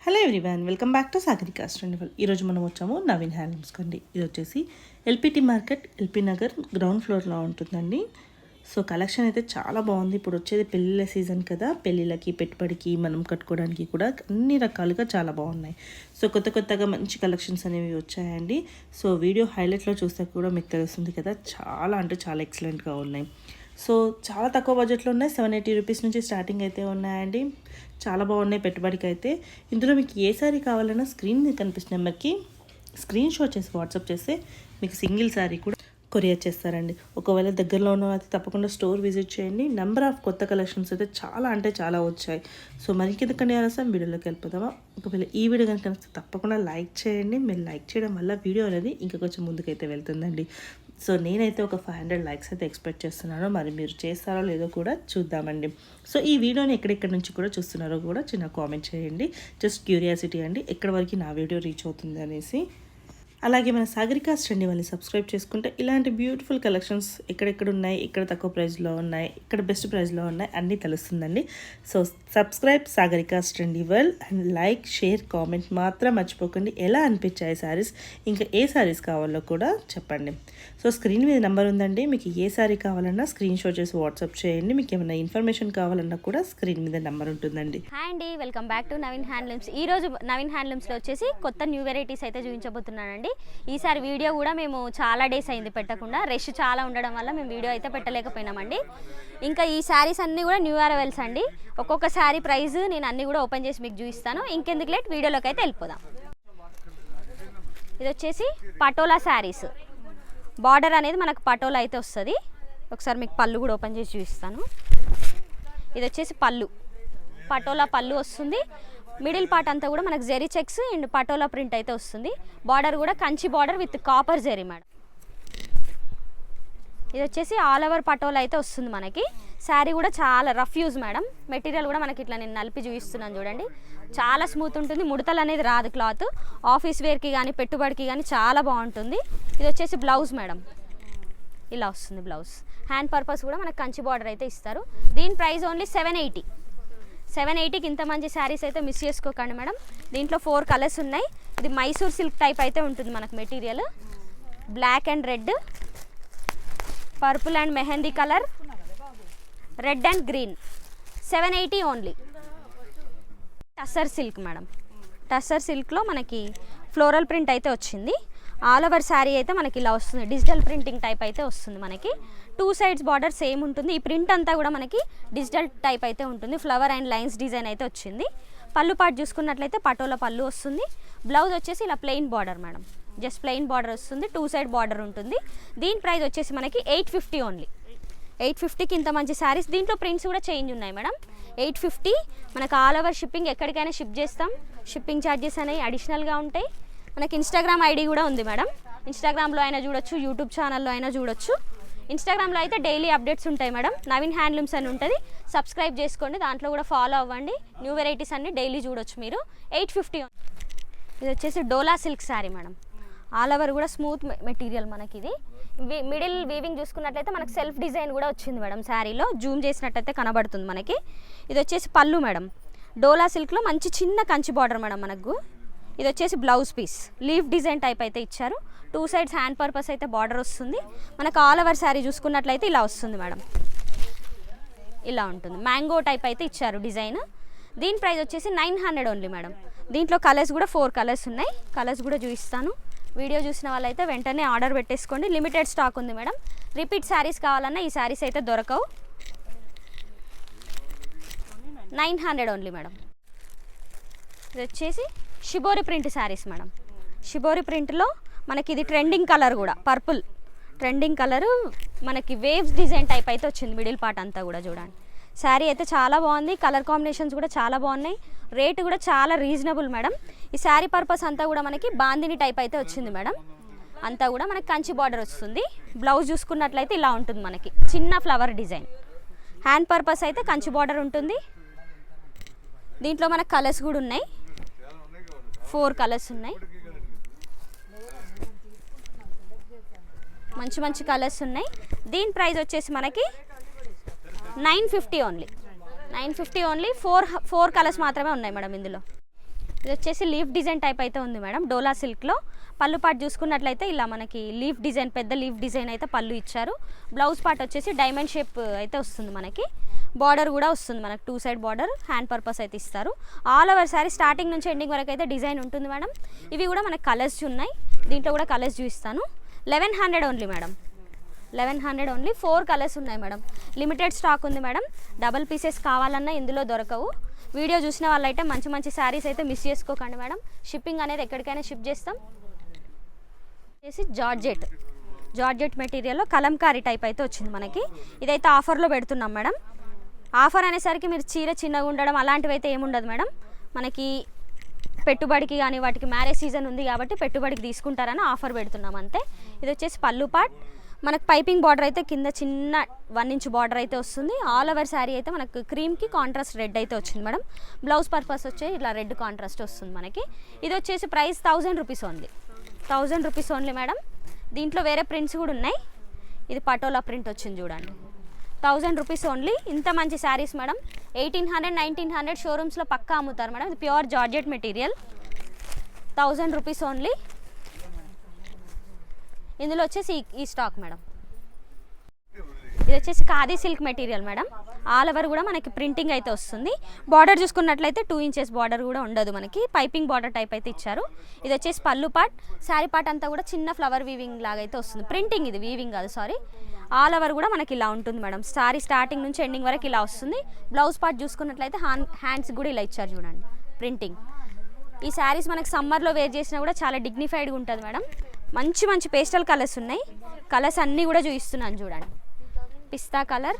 Hello everyone, welcome back to Sagarika's Trendival. ఈరోజు మనం వచ్చాము నవీన్ హ్యాండ్లూమ్స్ కండి. ఇది వచ్చేసి L P T market, L P Nagar ground ఫ్లోర్లో ఉంటుందండి. సో కలెక్షన్ అయితే చాలా బాగుంది. ఇప్పుడు వచ్చేది పెళ్ళిళ్ళ సీజన్ కదా, పెళ్ళిళ్ళకి పెట్టుబడికి మనం కట్టుకోవడానికి కూడా అన్ని రకాలుగా చాలా బాగున్నాయి. సో కొత్తగా మంచి కలెక్షన్స్ అనేవి వచ్చాయండి. సో వీడియో హైలైట్లో చూస్తే కూడా మీకు తెలుస్తుంది కదా, చాలా అంటే చాలా ఎక్సలెంట్గా ఉన్నాయి. సో చాలా తక్కువ బడ్జెట్లో ఉన్నాయి. 780 రూపీస్ నుంచి స్టార్టింగ్ అయితే ఉన్నాయండి. చాలా బాగున్నాయి పెట్టుబడికి అయితే. ఇందులో మీకు ఏ సారీ కావాలన్నా స్క్రీన్ మీద కనిపిస్తున్న నెంబర్కి స్క్రీన్ షాట్ చేసి వాట్సాప్ చేస్తే మీకు సింగిల్ సారీ కూడా కొరియర్ చేస్తారండి. ఒకవేళ దగ్గరలో ఉన్న అయితే తప్పకుండా స్టోర్ విజిట్ చేయండి. నెంబర్ ఆఫ్ కొత్త కలెక్షన్స్ అయితే చాలా అంటే చాలా వచ్చాయి. సో మనకి ఎందుకంటే ఆలస్యం, వీడియోలోకి వెళ్ళిపోదామా? ఒకవేళ ఈ వీడియో కనుక తప్పకుండా లైక్ చేయండి. మీరు లైక్ చేయడం వల్ల వీడియో అనేది ఇంకా కొంచెం ముందుకైతే వెళ్తుందండి. సో నేనైతే ఒక 500 లైక్స్ అయితే ఎక్స్పెక్ట్ చేస్తున్నాను. మరి మీరు చేస్తారో లేదో కూడా చూద్దామండి. సో ఈ వీడియోని ఎక్కడెక్కడి నుంచి కూడా చూస్తున్నారో కూడా చిన్న కామెంట్ చేయండి. జస్ట్ క్యూరియాసిటీ అండి, ఎక్కడి వరకు నా వీడియో రీచ్ అవుతుంది అనేసి. అలాగే మన సాగరికాస్ ట్రెండివల్ని సబ్స్క్రైబ్ చేసుకుంటే ఇలాంటి బ్యూటిఫుల్ కలెక్షన్స్ ఎక్కడెక్కడ ఉన్నాయి, ఎక్కడ తక్కువ ప్రైస్లో ఉన్నాయి, ఇక్కడ బెస్ట్ ప్రైస్లో ఉన్నాయి అన్నీ తెలుస్తుందండి. So subscribe Sagarika's Trendival and like, share, comment మాత్రం మర్చిపోకండి. ఎలా అనిపించాయి శారీస్, ఇంకా ఏ శారీస్ కావాలో కూడా చెప్పండి. సో స్క్రీన్ మీద నెంబర్ ఉందండి. మీకు ఏ శారీ కావాలన్నా స్క్రీన్ షాట్ చేసి వాట్సాప్ చేయండి. మీకు ఏమైనా ఇన్ఫర్మేషన్ కావాలన్నా కూడా స్క్రీన్ మీద నెంబర్ ఉంటుందండి. హాయ్ అండి, welcome back to Naveen handlooms. ఈరోజు నవీన్ హ్యాండ్లూమ్స్లో వచ్చేసి కొత్త న్యూ వెరైటీస్ అయితే చూపించబోతున్నానండి. ఈసారి వీడియో కూడా మేము చాలా డేస్ అయింది పెట్టకుండా, రష్ చాలా ఉండడం వల్ల మేము వీడియో అయితే పెట్టలేకపోయినామండి. ఇంకా ఈ శారీస్ అన్నీ కూడా న్యూ అరైవల్స్ అండి. ఒక్కొక్క శారీ ప్రైస్ నేను అన్నీ కూడా ఓపెన్ చేసి మీకు చూపిస్తాను. ఇంకెందుకు లేట్, వీడియోలోకి అయితే వెళ్ళిపోదాం. ఇది వచ్చేసి పటోలా శారీస్. బార్డర్ అనేది మనకు పటోలా అయితే వస్తుంది. ఒకసారి మీకు పళ్ళు కూడా ఓపెన్ చేసి చూపిస్తాను. ఇది వచ్చేసి పళ్ళు, పటోలా పళ్ళు వస్తుంది. మిడిల్ పార్ట్ అంతా కూడా మనకు zari checks and patola print అయితే వస్తుంది. బార్డర్ కూడా Kanchi border with copper zari madam. ఇది వచ్చేసి ఆల్ ఓవర్ పటోలా అయితే వస్తుంది మనకి. శారీ కూడా చాలా రఫ్ యూజ్ మేడం. మెటీరియల్ కూడా మనకి ఇట్లా నేను నలిపి చూపిస్తున్నాను చూడండి, చాలా స్మూత్ ఉంటుంది. ముడతలు అనేది రాదు. క్లాత్ ఆఫీస్ వేర్కి కానీ పెట్టుబడికి కానీ చాలా బాగుంటుంది. ఇది వచ్చేసి బ్లౌజ్ మేడం, ఇలా వస్తుంది బ్లౌజ్. హ్యాండ్ పర్పస్ కూడా మనకు కంచి బార్డర్ అయితే ఇస్తారు. దీని ప్రైస్ ఓన్లీ 780కి ఇంత మంచి శారీస్ అయితే మిస్ చేసుకోకండి మేడం. దీంట్లో 4 కలర్స్ ఉన్నాయి. ఇది మైసూర్ సిల్క్ టైప్ అయితే ఉంటుంది మనకు material. Black and red, purple and mehndi colour, red and green. 780 only. Tussar silk madam. Tussar సిల్క్లో మనకి ఫ్లోరల్ ప్రింట్ అయితే వచ్చింది. ఆల్ ఓవర్ శారీ అయితే మనకి ఇలా వస్తుంది. డిజిటల్ ప్రింటింగ్ టైప్ అయితే వస్తుంది మనకి. 2 సైడ్స్ బార్డర్ సేమ్ ఉంటుంది. ఈ ప్రింట్ అంతా కూడా మనకి డిజిటల్ టైప్ అయితే ఉంటుంది. ఫ్లవర్ అండ్ లైన్స్ డిజైన్ అయితే వచ్చింది. పళ్ళు పాటు చూసుకున్నట్లయితే పటోలా పళ్ళు వస్తుంది. బ్లౌజ్ వచ్చేసి ఇలా plain border madam, just plain border వస్తుంది. 2 సైడ్ బార్డర్ ఉంటుంది. దీని ప్రైస్ వచ్చేసి మనకి 850 ఓన్లీ. 850కి ఇంత మంచి శారీస్. దీంట్లో ప్రింట్స్ కూడా చేంజ్ ఉన్నాయి మేడం. 850 మనకు ఆల్ ఓవర్ షిప్పింగ్, ఎక్కడికైనా షిప్ చేస్తాం. షిప్పింగ్ ఛార్జెస్ అనేవి అడిషనల్గా ఉంటాయి. మనకి ఇన్స్టాగ్రామ్ ఐడి కూడా ఉంది మేడం. ఇన్స్టాగ్రామ్లో అయినా చూడొచ్చు, యూట్యూబ్ ఛానల్లో అయినా చూడొచ్చు. ఇన్స్టాగ్రామ్లో అయితే డైలీ అప్డేట్స్ ఉంటాయి మేడం. నవీన్ హ్యాండ్లూమ్స్ అని ఉంటుంది, సబ్స్క్రైబ్ చేసుకోండి. దాంట్లో కూడా ఫాలో అవ్వండి. న్యూ వెరైటీస్ అన్ని డైలీ చూడొచ్చు మీరు. 850. ఇది వచ్చేసి dola silk sari madam. All over కూడా స్మూత్ మెటీరియల్ మనకి. ఇది మిడిల్ వీవింగ్ చూసుకున్నట్లయితే మనకు సెల్ఫ్ డిజైన్ కూడా వచ్చింది మేడం. శారీలో జూమ్ చేసినట్టయితే కనబడుతుంది మనకి. ఇది వచ్చేసి పళ్ళు మేడం. డోలా సిల్క్లో మంచి చిన్న కంచి బార్డర్ మేడం మనకు. ఇది వచ్చేసి blouse piece, leaf design type అయితే ఇచ్చారు. 2 సైడ్స్ హ్యాండ్ పర్పస్ అయితే బార్డర్ వస్తుంది మనకు. ఆల్ ఓవర్ శారీ చూసుకున్నట్లయితే ఇలా వస్తుంది మేడం, ఇలా ఉంటుంది. మ్యాంగో టైప్ అయితే ఇచ్చారు డిజైన్. దీని ప్రైస్ వచ్చేసి 900 ఓన్లీ మేడం. దీంట్లో కలర్స్ కూడా 4 కలర్స్ ఉన్నాయి. కలర్స్ కూడా చూపిస్తాను. వీడియో చూసిన వాళ్ళైతే వెంటనే ఆర్డర్ పెట్టేసుకోండి. లిమిటెడ్ స్టాక్ ఉంది మేడం. రిపీట్ శారీస్ కావాలన్నా ఈ శారీస్ అయితే దొరకవు. 900 ఓన్లీ మేడం. ఇది వచ్చేసి shibori print saris madam. Shibori ప్రింట్లో మనకి ఇది ట్రెండింగ్ కలర్ కూడా, పర్పుల్ ట్రెండింగ్ కలరు మనకి వేవ్స్ డిజైన్ టైప్ అయితే వచ్చింది. మిడిల్ పార్ట్ అంతా కూడా చూడండి. శారీ అయితే చాలా బాగుంది. కలర్ కాంబినేషన్స్ కూడా చాలా బాగున్నాయి. రేటు కూడా చాలా రీజనబుల్ మేడం. ఈ శారీ పర్పస్ అంతా కూడా మనకి బాందిని టైప్ అయితే వచ్చింది మేడం. అంతా కూడా మనకి కంచి బార్డర్ వస్తుంది. బ్లౌజ్ చూసుకున్నట్లయితే ఇలా ఉంటుంది మనకి, చిన్న ఫ్లవర్ డిజైన్. హ్యాండ్ పర్పస్ అయితే కంచి బార్డర్ ఉంటుంది. దీంట్లో మనకు కలర్స్ కూడా ఉన్నాయి. 4 కలర్స్ ఉన్నాయి. మంచి మంచి కలర్స్ ఉన్నాయి. దీని ప్రైస్ వచ్చేసి మనకి 950 ఓన్లీ. 950 ఓన్లీ. 4 కలర్స్ మాత్రమే ఉన్నాయి మేడం ఇందులో. ఇది వచ్చేసి లీఫ్ డిజైన్ టైప్ అయితే ఉంది మేడం, డోలా సిల్క్లో. పళ్ళు పార్ట్ చూసుకున్నట్లయితే ఇలా మనకి లీఫ్ డిజైన్, పెద్ద లీఫ్ డిజైన్ అయితే పళ్ళు ఇచ్చారు. బ్లౌజ్ పార్ట్ వచ్చేసి డైమండ్ షేప్ అయితే వస్తుంది మనకి. బార్డర్ కూడా వస్తుంది మనకి, 2 సైడ్ బార్డర్, హ్యాండ్ పర్పస్ అయితే ఇస్తారు. ఆల్ ఓవర్ శారీ స్టార్టింగ్ నుంచి ఎండింగ్ వరకు అయితే డిజైన్ ఉంటుంది మేడం. ఇవి కూడా మనకి కలర్స్ ఉన్నాయి, దీంట్లో కూడా కలర్స్ చూపిస్తాను. 1100 ఓన్లీ మేడం, 1100 ఓన్లీ. 4 కలర్స్ ఉన్నాయి మేడం. లిమిటెడ్ స్టాక్ ఉంది మేడం. డబల్ పీసెస్ కావాలన్నా ఇందులో దొరకవు. వీడియో చూసిన వాళ్ళైతే మంచి మంచి శారీస్ అయితే మిస్ చేసుకోకండి మేడం. షిప్పింగ్ అనేది ఎక్కడికైనా షిప్ చేస్తాం. చేసి జార్జెట్ మెటీరియల్లో కలంకారీ టైప్ అయితే వచ్చింది మనకి. ఇదైతే ఆఫర్లో పెడుతున్నాం మేడం. ఆఫర్ అనేసరికి మీరు చీర చిన్నగా ఉండడం అలాంటివి అయితే ఏముండదు మేడం. మనకి పెట్టుబడికి కానీ వాటికి మ్యారేజ్ సీజన్ ఉంది కాబట్టి పెట్టుబడికి తీసుకుంటారని ఆఫర్ పెడుతున్నాం అంతే. ఇది వచ్చేసి పళ్ళు పార్ట్. మనకు పైపింగ్ బార్డర్ అయితే కింద చిన్న 1 ఇంచ్ బార్డర్ అయితే వస్తుంది. ఆల్ ఓవర్ శారీ అయితే మనకు క్రీమ్కి కాంట్రాస్ట్ రెడ్ అయితే వచ్చింది మేడం. బ్లౌజ్ పర్పస్ వచ్చే ఇట్లా రెడ్ కాంట్రాస్ట్ వస్తుంది మనకి. ఇది వచ్చేసి price 1000 rupees only, 1000 rupees only madam. దీంట్లో వేరే ప్రింట్స్ కూడా ఉన్నాయి. ఇది పటోలా ప్రింట్ వచ్చింది చూడండి, 1000 రూపీస్ ఓన్లీ. ఇంత మంచి శారీస్ మేడం 1800, 1900 షోరూమ్స్లో పక్కా అమ్ముతారు మేడం. ఇది pure georgette material, 1000 rupees only. ఇందులో వచ్చేసి ఈ స్టాక్ మేడం. ఇది వచ్చేసి khadi silk material madam. All over కూడా మనకి ప్రింటింగ్ అయితే వస్తుంది. బార్డర్ చూసుకున్నట్లయితే 2 ఇంచెస్ బార్డర్ కూడా ఉండదు మనకి, పైపింగ్ బార్డర్ టైప్ అయితే ఇచ్చారు. ఇది వచ్చేసి పళ్ళు పార్ట్. శారీ పార్ట్ అంతా కూడా చిన్న ఫ్లవర్ వీవింగ్ లాగా అయితే వస్తుంది. ప్రింటింగ్ ఇది, వీవింగ్ కాదు సారీ. ఆల్ ఓవర్ కూడా మనకి ఇలా ఉంటుంది మేడం. శారీ స్టార్టింగ్ నుంచి ఎండింగ్ వరకు ఇలా వస్తుంది. బ్లౌజ్ పార్ట్ చూసుకున్నట్లయితే హ్యాండ్స్ కూడా ఇలా ఇచ్చారు చూడండి, ప్రింటింగ్. ఈ శారీస్ మనకి సమ్మర్లో వేర్ చేసినా కూడా చాలా డిగ్నిఫైడ్గా ఉంటుంది మేడం. మంచి మంచి పేస్టల్ కలర్స్ ఉన్నాయి. కలర్స్ అన్నీ కూడా చూపిస్తున్నాను చూడండి. Pista colour,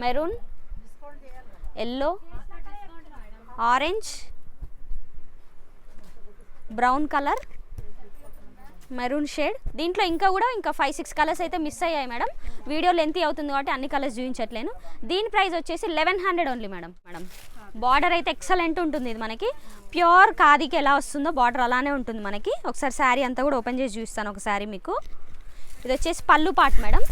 maroon, yellow, orange, brown colour, maroon shade. దీంట్లో ఇంకా 5-6 కలర్స్ అయితే మిస్ అయ్యాయి మేడం. వీడియో లెంతీ అవుతుంది కాబట్టి అన్ని కలర్స్ చూపించట్లేను. దీని ప్రైస్ వచ్చేసి 1100 ఓన్లీ మేడం. బార్డర్ అయితే ఎక్సలెంట్ ఉంటుంది. ఇది మనకి ప్యూర్ ఖాదీకి ఎలా వస్తుందో బార్డర్ అలానే ఉంటుంది మనకి. ఒకసారి శారీ అంతా కూడా ఓపెన్ చేసి చూపిస్తాను ఒకసారి మీకు. ఇది వచ్చేసి పళ్ళు పార్ట్ మేడం.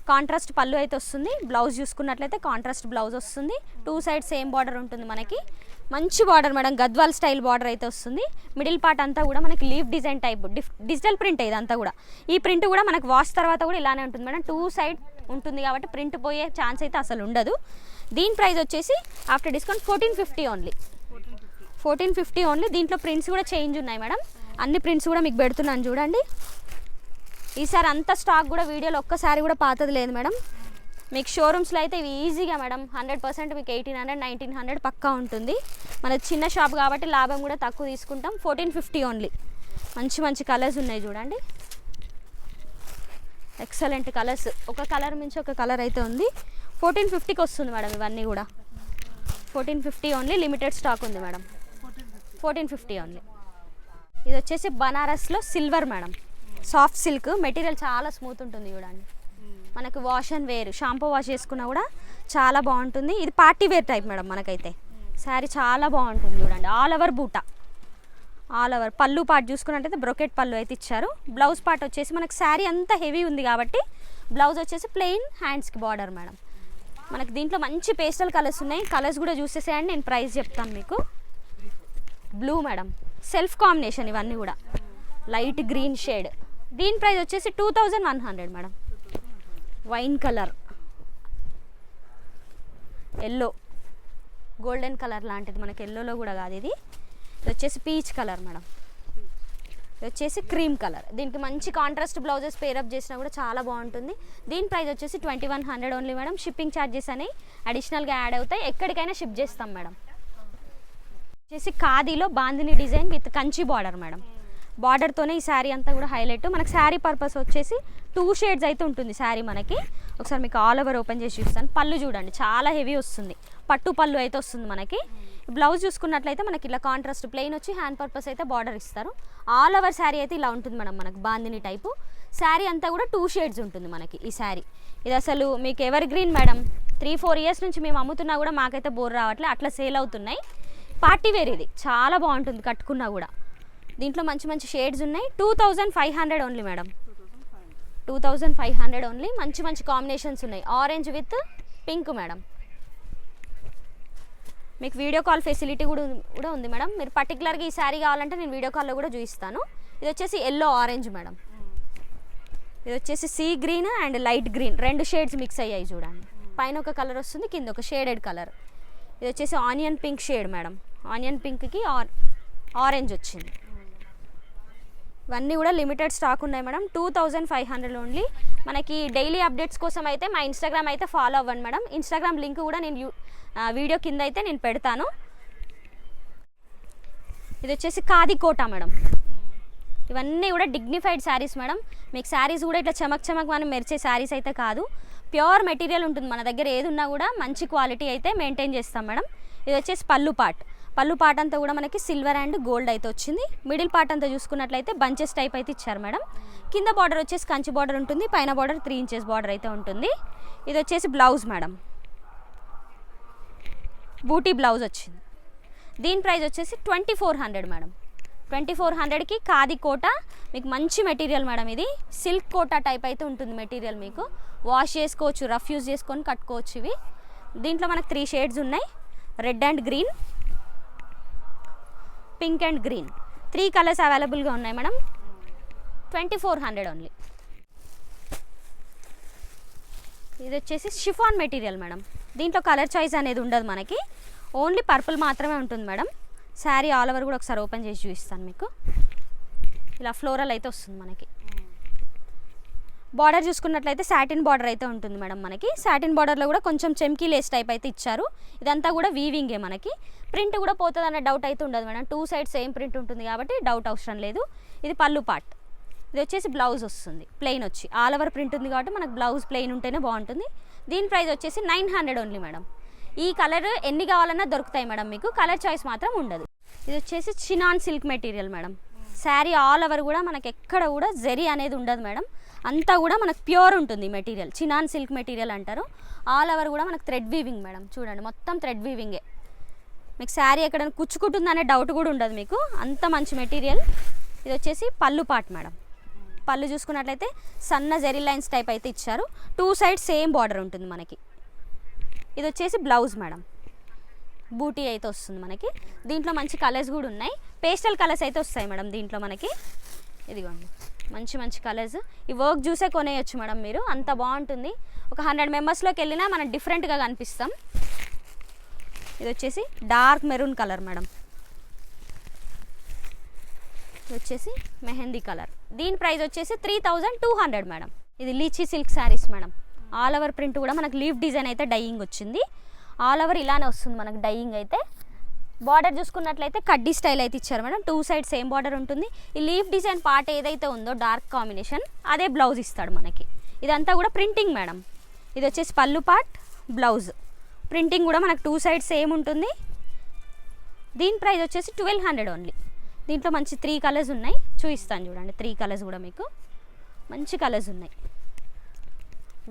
కాంట్రాస్ట్ పళ్ళు అయితే వస్తుంది. బ్లౌజ్ చూసుకున్నట్లయితే కాంట్రాస్ట్ బ్లౌజ్ వస్తుంది. 2 సైడ్ సేమ్ బార్డర్ ఉంటుంది మనకి. మంచి border madam, Gadwal style border అయితే వస్తుంది. మిడిల్ పార్ట్ అంతా కూడా మనకి leaf design type digital print ఇదంతా కూడా. ఈ ప్రింట్ కూడా మనకి వాష్ తర్వాత కూడా ఇలానే ఉంటుంది మేడం. 2 సైడ్ ఉంటుంది కాబట్టి ప్రింట్ పోయే ఛాన్స్ అయితే అసలు ఉండదు. దీని ప్రైస్ వచ్చేసి ఆఫ్టర్ డిస్కౌంట్ 1450 ఓన్లీ, 1450 ఓన్లీ. దీంట్లో ప్రింట్స్ కూడా చేంజ్ ఉన్నాయి మేడం. అన్ని ప్రింట్స్ కూడా మీకు పెడుతున్నాను చూడండి. ఈసారి అంత స్టాక్ కూడా వీడియోలో ఒక్కసారి కూడా పాతది లేదు మేడం. మీకు షోరూమ్స్లో అయితే ఇవి ఈజీగా మేడం 100% మీకు 1800, 1900 పక్కా ఉంటుంది. మన చిన్న షాప్ కాబట్టి లాభం కూడా తక్కువ తీసుకుంటాం. 1450 ఓన్లీ. మంచి మంచి కలర్స్ ఉన్నాయి చూడండి, ఎక్సలెంట్ కలర్స్. ఒక కలర్ మించి ఒక కలర్ అయితే ఉంది. 1450కి వస్తుంది మేడం ఇవన్నీ కూడా. 1450 ఓన్లీ. లిమిటెడ్ స్టాక్ ఉంది మేడం. 1450 ఓన్లీ. ఇది వచ్చేసి బనారస్లో silver madam, soft silk material, చాలా స్మూత్ ఉంటుంది చూడండి. మనకు wash and wear, shampoo wash చేసుకున్నా కూడా చాలా బాగుంటుంది. ఇది పార్టీ వేర్ టైప్ మేడం. మనకైతే శారీ చాలా బాగుంటుంది చూడండి. ఆల్ ఓవర్ బూటా, ఆల్ ఓవర్. పళ్ళు పార్ట్ చూసుకున్నట్టయితే బ్రొకెట్ పళ్ళు అయితే ఇచ్చారు. బ్లౌజ్ పార్ట్ వచ్చేసి మనకు శారీ అంతా హెవీ ఉంది కాబట్టి బ్లౌజ్ వచ్చేసి ప్లెయిన్, హ్యాండ్స్కి బార్డర్ మేడం. మనకి దీంట్లో మంచి పేస్టల్ కలర్స్ ఉన్నాయి. కలర్స్ కూడా చూసేసేయండి, నేను ప్రైస్ చెప్తాను మీకు. బ్లూ మేడం, సెల్ఫ్ కాంబినేషన్ ఇవన్నీ కూడా. Light green shade. దీని ప్రైస్ వచ్చేసి 2100 madam. Wine colour, yellow, golden colour లాంటిది మనకి. ఎల్లోలో కూడా కాదు ఇది. ఇది వచ్చేసి పీచ్ కలర్ మేడం. ఇది వచ్చేసి క్రీమ్ కలర్. దీనికి మంచి కాంట్రాస్ట్ బ్లౌజెస్ పేరప్ చేసినా కూడా చాలా బాగుంటుంది. దీని ప్రైస్ వచ్చేసి 2100 ఓన్లీ మేడం. షిప్పింగ్ ఛార్జెస్ అనేవి అడిషనల్గా యాడ్ అవుతాయి. ఎక్కడికైనా షిప్ చేస్తాం మేడం. వచ్చేసి ఖాదీలో bandhani design with Kanchi border madam. బార్డర్తోనే ఈ శారీ అంతా కూడా హైలైట్. మనకు శారీ పర్పస్ వచ్చేసి 2 షేడ్స్ అయితే ఉంటుంది శారీ మనకి. ఒకసారి మీకు ఆల్ ఓవర్ ఓపెన్ చేసి చూస్తాను. పళ్ళు చూడండి, చాలా హెవీ వస్తుంది. పట్టు పళ్ళు అయితే వస్తుంది మనకి. బ్లౌజ్ చూసుకున్నట్లయితే మనకి ఇలా కాంట్రాస్ట్ ప్లెయిన్ వచ్చి హ్యాండ్ పర్పస్ అయితే బార్డర్ ఇస్తారు. ఆల్ ఓవర్ శారీ అయితే ఇలా ఉంటుంది మేడం. మనకు బాందిని టైపు శారీ అంతా కూడా 2 షేడ్స్ ఉంటుంది మనకి ఈ శారీ. ఇది అసలు మీకు ఎవర్ గ్రీన్ మేడం. 3-4 ఇయర్స్ నుంచి మేము అమ్ముతున్నా కూడా మాకైతే బోర్ రావట్లే, అట్లా సేల్ అవుతున్నాయి. పార్టీ వేర్ ఇది, చాలా బాగుంటుంది కట్టుకున్నా కూడా. దీంట్లో మంచి మంచి షేడ్స్ ఉన్నాయి. 2500 ఓన్లీ మేడం. 2500 ఓన్లీ. మంచి మంచి కాంబినేషన్స్ ఉన్నాయి. Orange with pink madam. మీకు వీడియో కాల్ ఫెసిలిటీ కూడా ఉంది మేడం. మీరు పర్టికులర్గా ఈ శారీ కావాలంటే నేను వీడియో కాల్లో కూడా చూపిస్తాను. ఇది వచ్చేసి ఎల్లో ఆరెంజ్ మేడం. ఇది వచ్చేసి sea green and light green 2 shades mix అయ్యాయి చూడండి. పైన ఒక కలర్ వస్తుంది, కింద ఒక షేడెడ్ కలర్. ఇది వచ్చేసి onion pink shade madam. Onion పింక్కి ఆరెంజ్ వచ్చింది. ఇవన్నీ కూడా లిమిటెడ్ స్టాక్ ఉన్నాయి మేడం. 2500 ఓన్లీ. మనకి డైలీ అప్డేట్స్ కోసం అయితే మా ఇన్స్టాగ్రామ్ అయితే ఫాలో అవ్వండి మేడం. ఇన్స్టాగ్రామ్ లింక్ కూడా నేను వీడియో కింద అయితే నేను పెడతాను. ఇది వచ్చేసి ఖాదీ కోటా మేడం. ఇవన్నీ కూడా డిగ్నిఫైడ్ శారీస్ మేడం. మీకు శారీస్ కూడా ఇట్లా చమక్ మనం మెరిచే శారీస్ అయితే కాదు, ప్యూర్ మెటీరియల్ ఉంటుంది మన దగ్గర. ఏది ఉన్నా కూడా మంచి క్వాలిటీ అయితే మెయింటైన్ చేస్తాం మేడం. ఇది వచ్చేసి పళ్ళు పార్ట్ అంతా కూడా మనకి సిల్వర్ అండ్ గోల్డ్ అయితే వచ్చింది. మిడిల్ పార్ట్ అంతా చూసుకున్నట్లయితే బంచెస్ టైప్ అయితే ఇచ్చారు మేడం. కింద బార్డర్ వచ్చేసి కంచి బార్డర్ ఉంటుంది, పైన బార్డర్ 3 ఇంచెస్ బార్డర్ అయితే ఉంటుంది. ఇది వచ్చేసి బ్లౌజ్ మేడం, బూటీ బ్లౌజ్ వచ్చింది. దీని ప్రైస్ వచ్చేసి 2400 మేడం. 2400కి ఖాదీ కోటా. మీకు మంచి మెటీరియల్ మేడం. ఇది సిల్క్ కోటా టైప్ అయితే ఉంటుంది మెటీరియల్. మీకు వాష్ చేసుకోవచ్చు, రఫ్ యూజ్ చేసుకొని కట్టుకోవచ్చు. ఇవి దీంట్లో మనకు 3 షేడ్స్ ఉన్నాయి, red and green, pink and green. 3 colours అవైలబుల్గా ఉన్నాయి మేడం. 2400 ఓన్లీ. ఇది వచ్చేసి షిఫాన్ మెటీరియల్ మేడం. దీంట్లో కలర్ చాయిస్ అనేది ఉండదు మనకి, ఓన్లీ పర్పుల్ మాత్రమే ఉంటుంది మేడం. శారీ ఆల్ ఓవర్ కూడా ఒకసారి ఓపెన్ చేసి చూపిస్తాను మీకు. ఇలా ఫ్లోరల్ అయితే వస్తుంది మనకి. బార్డర్ చూసుకున్నట్లయితే సాటిన్ బార్డర్ అయితే ఉంటుంది మేడం. మనకి సాటిన్ బార్డర్లో కూడా కొంచెం చెమ్కీ లేస్ టైప్ అయితే ఇచ్చారు. ఇదంతా కూడా వీవింగే మనకి. ప్రింట్ కూడా పోతుంది అనే డౌట్ అయితే ఉండదు మేడం. 2 సైడ్స్ సేమ్ ప్రింట్ ఉంటుంది కాబట్టి డౌట్ అవసరం లేదు. ఇది పళ్ళు పార్ట్. ఇది వచ్చేసి బ్లౌజ్ వస్తుంది ప్లెయిన్ వచ్చి. ఆల్ ఓవర్ ప్రింట్ ఉంది కాబట్టి మనకు బ్లౌజ్ ప్లెయిన్ ఉంటేనే బాగుంటుంది. దీని ప్రైస్ వచ్చేసి 900 ఓన్లీ మేడం. ఈ కలర్ ఎన్ని కావాలన్నా దొరుకుతాయి మేడం మీకు, కలర్ చాయిస్ మాత్రం ఉండదు. ఇది వచ్చేసి chinon silk material madam. Sari all over కూడా మనకి ఎక్కడ కూడా జరీ అనేది ఉండదు మేడం. అంతా కూడా మనకు ప్యూర్ ఉంటుంది మెటీరియల్. చినాన్ సిల్క్ మెటీరియల్ అంటారు. ఆల్ ఓవర్ కూడా మనకు థ్రెడ్ వీవింగ్ మేడం. చూడండి మొత్తం థ్రెడ్ వీవింగే. మీకు శారీ ఎక్కడ కుచ్చుకుంటుందనే డౌట్ కూడా ఉండదు మీకు, అంత మంచి మెటీరియల్. ఇది వచ్చేసి పళ్ళు పార్ట్ మేడం. పళ్ళు చూసుకున్నట్లయితే సన్న జెరీ లైన్స్ టైప్ అయితే ఇచ్చారు. 2 సైడ్స్ సేమ్ బార్డర్ ఉంటుంది మనకి. ఇది వచ్చేసి బ్లౌజ్ మేడం, బూటీ అయితే వస్తుంది మనకి. దీంట్లో మంచి కలర్స్ కూడా ఉన్నాయి, పేస్టల్ కలర్స్ అయితే వస్తాయి మేడం దీంట్లో మనకి. ఇదిగోండి మంచి కలర్స్. ఈ వర్క్ చూసే కొనేయచ్చు మేడం మీరు, అంత బాగుంటుంది. ఒక 100 మెంబర్స్లోకి వెళ్ళినా మనం డిఫరెంట్గా కనిపిస్తాం. ఇది వచ్చేసి డార్క్ మెరూన్ కలర్ మేడం. ఇది వచ్చేసి మెహందీ కలర్. దీని ప్రైస్ వచ్చేసి 3200 మేడం. ఇది lychee silk saris madam. All over print కూడా మనకు లీఫ్ డిజైన్ అయితే డైయింగ్ వచ్చింది. ఆల్ ఓవర్ ఇలానే వస్తుంది మనకు డైయింగ్ అయితే. బార్డర్ చూసుకున్నట్లయితే కడ్డీ స్టైల్ అయితే ఇచ్చారు మేడం. 2 సైడ్ సేమ్ బార్డర్ ఉంటుంది. ఈ లీఫ్ డిజైన్ పార్ట్ ఏదైతే ఉందో డార్క్ కాంబినేషన్ అదే బ్లౌజ్ ఇస్తాడు మనకి. ఇదంతా కూడా ప్రింటింగ్ మేడం. ఇది వచ్చేసి పళ్ళు పార్ట్, బ్లౌజ్ ప్రింటింగ్ కూడా మనకు 2 సైడ్ సేమ్ ఉంటుంది. దీని ప్రైస్ వచ్చేసి 1200 ఓన్లీ. దీంట్లో మంచి 3 కలర్స్ ఉన్నాయి, చూపిస్తాను చూడండి. 3 కలర్స్ కూడా మీకు మంచి కలర్స్ ఉన్నాయి.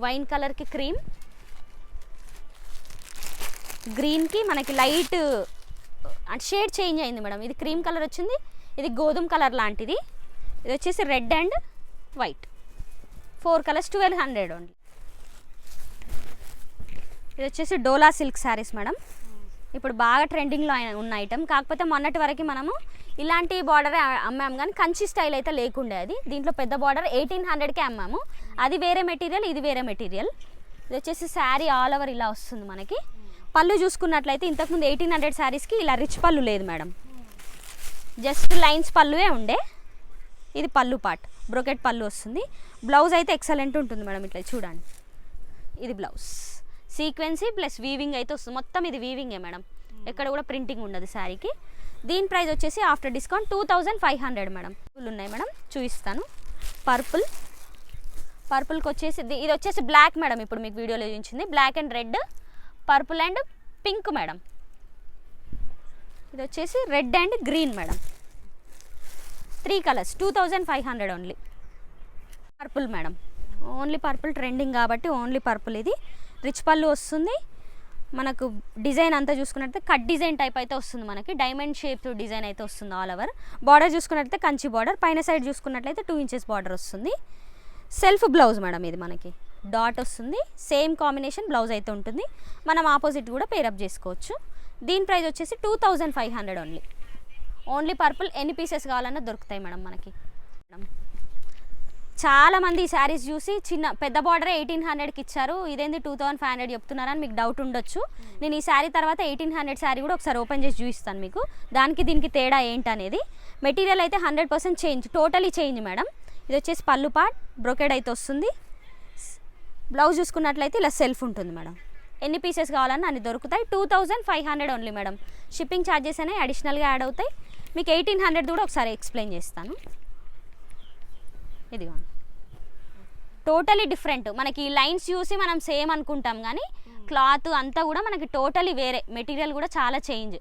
వైన్ కలర్కి క్రీమ్, గ్రీన్కి మనకి లైట్ షేడ్ చేంజ్ అయింది మేడం. ఇది క్రీమ్ కలర్ వచ్చింది, ఇది గోధుమ కలర్ లాంటిది. ఇది వచ్చేసి red and white. 4 colours 1200 only. ఇది వచ్చేసి డోలా సిల్క్ శారీస్ మేడం. ఇప్పుడు బాగా ట్రెండింగ్లో ఉన్న ఐటమ్. కాకపోతే మొన్నటి వరకు మనము ఇలాంటి బార్డరే అమ్మాము, కానీ కంచి స్టైల్ అయితే లేకుండే. అది దీంట్లో పెద్ద బార్డర్ 1800కే అమ్మాము. అది వేరే మెటీరియల్, ఇది వేరే మెటీరియల్. ఇది వచ్చేసి శారీ ఆల్ ఓవర్ ఇలా వస్తుంది మనకి. పళ్ళు చూసుకున్నట్లయితే ఇంతకుముందు 1800 శారీస్కి ఇలా రిచ్ పళ్ళు లేదు మేడం, జస్ట్ లైన్స్ పళ్ళువే ఉండే. ఇది పళ్ళు పార్ట్, బ్రోకెట్ పళ్ళు వస్తుంది. బ్లౌజ్ అయితే ఎక్సలెంట్ ఉంటుంది మేడం. ఇట్లా చూడండి, ఇది బ్లౌజ్ సీక్వెన్సీ ప్లస్ వీవింగ్ అయితే వస్తుంది. మొత్తం ఇది వీవింగే మేడం, ఎక్కడ కూడా ప్రింటింగ్ ఉండదు శారీకి. దీని ప్రైస్ వచ్చేసి ఆఫ్టర్ డిస్కౌంట్ 2500 మేడం. ఫుల్ ఉన్నాయి మేడం, చూపిస్తాను. పర్పుల్కి వచ్చేసి ఇది వచ్చేసి బ్లాక్ మేడం. ఇప్పుడు మీకు వీడియోలో చూపించింది black and red, purple and pink madam. ఇది వచ్చేసి red and green madam. 3 colours 2500 only. Purple madam, only purple trending కాబట్టి ఓన్లీ పర్పుల్. ఇది రిచ్ పళ్ళు వస్తుంది మనకు. డిజైన్ అంతా చూసుకున్నట్లయితే కట్ డిజైన్ టైప్ అయితే వస్తుంది మనకి. డైమండ్ షేప్ డిజైన్ అయితే వస్తుంది ఆల్ ఓవర్. బార్డర్ చూసుకున్నట్లయితే కంచి బార్డర్, పైన సైడ్ చూసుకున్నట్లయితే 2 ఇంచెస్ బార్డర్ వస్తుంది. Self blouse madam. ఇది మనకి డాట్ వస్తుంది, సేమ్ కాంబినేషన్ బ్లౌజ్ అయితే ఉంటుంది. మనం ఆపోజిట్ కూడా పేరప్ చేసుకోవచ్చు. దీని ప్రైస్ వచ్చేసి 2500 ఓన్లీ. ఓన్లీ పర్పుల్ ఎన్ని పీసెస్ కావాలన్నా దొరుకుతాయి మేడం మనకి. చాలామంది ఈ శారీస్ చూసి పెద్ద బార్డర్ 1800కి ఇచ్చారు, ఇదేంది 2500 చెప్తున్నారని మీకు డౌట్ ఉండొచ్చు. నేను ఈ శారీ తర్వాత 1800 శారీ కూడా ఒకసారి ఓపెన్ చేసి చూపిస్తాను మీకు, దానికి దీనికి తేడా ఏంటనేది. మెటీరియల్ అయితే 100% చేంజ్, టోటలీ చేంజ్ మేడం. ఇది వచ్చేసి పళ్ళు పార్ట్ బ్రోకెడ్ అయితే వస్తుంది. బ్లౌజ్ చూసుకున్నట్లయితే ఇలా సెల్ఫ్ ఉంటుంది మేడం. ఎన్ని పీసెస్ కావాలన్నా అన్ని దొరుకుతాయి. 2500 ఓన్లీ మేడం. షిప్పింగ్ ఛార్జెస్ అనేవి అడిషనల్గా యాడ్ అవుతాయి. మీకు 1800 కూడా ఒకసారి ఎక్స్ప్లెయిన్ చేస్తాను. ఇదిగోండి, టోటలీ డిఫరెంట్. మనకి లైన్స్ చూసి మనం సేమ్ అనుకుంటాం కానీ క్లాత్ అంతా కూడా మనకి టోటలీ వేరే, మెటీరియల్ కూడా చాలా చేంజ్.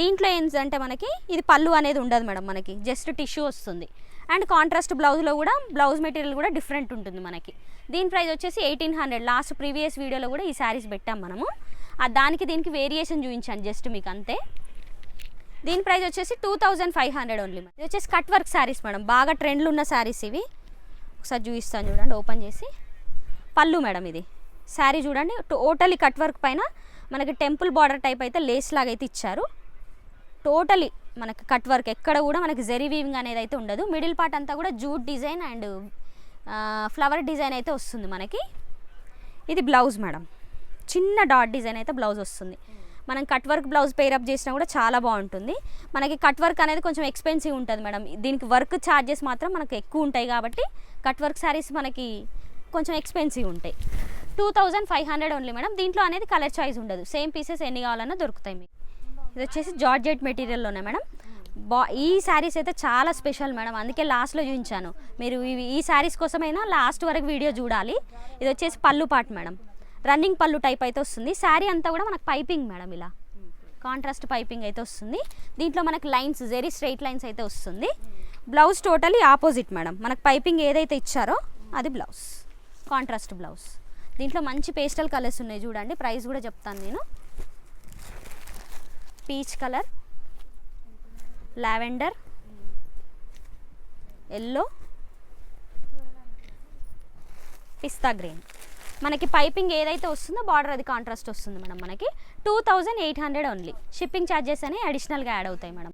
దీంట్లో ఏంటంటే మనకి ఇది పళ్ళు అనేది ఉండదు మేడం, మనకి జస్ట్ టిష్యూ వస్తుంది. అండ్ కాంట్రాస్ట్ బ్లౌజ్లో కూడా బ్లౌజ్ మెటీరియల్ కూడా డిఫరెంట్ ఉంటుంది మనకి. దీని ప్రైస్ వచ్చేసి 1800. లాస్ట్ ప్రీవియస్ వీడియోలో కూడా ఈ శారీస్ పెట్టాం మనము, దానికి దీనికి వేరియేషన్ చూపించాను జస్ట్ మీకు అంతే. దీని ప్రైస్ వచ్చేసి 2500 ఓన్లీ. ఇది వచ్చేసి కట్ వర్క్ శారీస్ మేడం, బాగా ట్రెండ్లు ఉన్న శారీస్ ఇవి. ఒకసారి చూపిస్తాను చూడండి ఓపెన్ చేసి. పళ్ళు మేడం, ఇది శారీ చూడండి టోటలీ కట్ వర్క్ పైన మనకి టెంపుల్ బార్డర్ టైప్ అయితే లేస్ లాగా అయితే ఇచ్చారు. టోటలీ మనకి కట్ వర్క్, ఎక్కడ కూడా మనకి జెరీ వీవింగ్ అనేది అయితే ఉండదు. మిడిల్ పార్ట్ అంతా కూడా jute design and flower design అయితే వస్తుంది మనకి. ఇది బ్లౌజ్ మేడం, చిన్న డాట్ డిజైన్ అయితే బ్లౌజ్ వస్తుంది. మనం కట్ వర్క్ బ్లౌజ్ పేరప్ చేసినా కూడా చాలా బాగుంటుంది. మనకి కట్ వర్క్ అనేది కొంచెం ఎక్స్పెన్సివ్ ఉంటుంది మేడం, దీనికి వర్క్ ఛార్జెస్ మాత్రం మనకు ఎక్కువ ఉంటాయి కాబట్టి కట్ వర్క్ శారీస్ మనకి కొంచెం ఎక్స్పెన్సివ్ ఉంటాయి. 2500 ఓన్లీ మేడం. దీంట్లో అనేది కలర్ చాయిస్ ఉండదు, సేమ్ పీసెస్ ఎన్ని కావాలన్నా దొరుకుతాయి మీకు. ఇది వచ్చేసి జార్జెట్ మెటీరియల్లోనే మేడం. ఈ శారీస్ అయితే చాలా స్పెషల్ మేడం, అందుకే లాస్ట్లో చూపించాను. మీరు ఈ శారీస్ కోసమైనా లాస్ట్ వరకు వీడియో చూడాలి. ఇది వచ్చేసి పళ్ళు పార్ట్ మేడం, రన్నింగ్ పళ్ళు టైప్ అయితే వస్తుంది. శారీ అంతా కూడా మనకు పైపింగ్ మేడం, ఇలా కాంట్రాస్ట్ పైపింగ్ అయితే వస్తుంది. దీంట్లో మనకి లైన్స్ జెరీ స్ట్రైట్ లైన్స్ అయితే వస్తుంది. బ్లౌజ్ టోటలీ ఆపోజిట్ మేడం, మనకు పైపింగ్ ఏదైతే ఇచ్చారో అది బ్లౌజ్, కాంట్రాస్ట్ బ్లౌజ్. దీంట్లో మంచి పేస్టల్ కలర్స్ ఉన్నాయి చూడండి, ప్రైస్ కూడా చెప్తాను నేను. పీచ్ కలర్, లావెండర్, ఎల్లో, పిస్తా గ్రీన్. మనకి పైపింగ్ ఏదైతే వస్తుందో బార్డర్ అది కాంట్రాస్ట్ వస్తుంది మేడం. మనకి 2800 ఓన్లీ. షిప్పింగ్ ఛార్జెస్ అనేవి అడిషనల్గా యాడ్ అవుతాయి మేడం.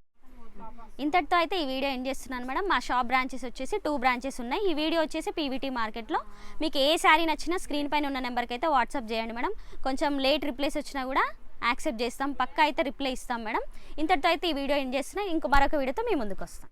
ఇంతటితో అయితే ఈ వీడియో ఎండ్ చేస్తున్నాను మేడం. మా షాప్ బ్రాంచెస్ వచ్చేసి 2 బ్రాంచెస్ ఉన్నాయి. ఈ వీడియో వచ్చేసి పీవీటీ మార్కెట్లో. మీకు ఏ శారీ నచ్చినా స్క్రీన్ పైన ఉన్న నెంబర్కి అయితే వాట్సాప్ చేయండి మేడం. కొంచెం లేట్ రిప్లైస్ వచ్చినా కూడా యాక్సెప్ట్ చేస్తాం, పక్కా అయితే రిప్లై ఇస్తాం మేడం. ఇంతటితో అయితే ఈ వీడియో ఎండ్ చేస్తున్నా. ఇంకో మరొక వీడియోతో మీ ముందుకు వస్తాం.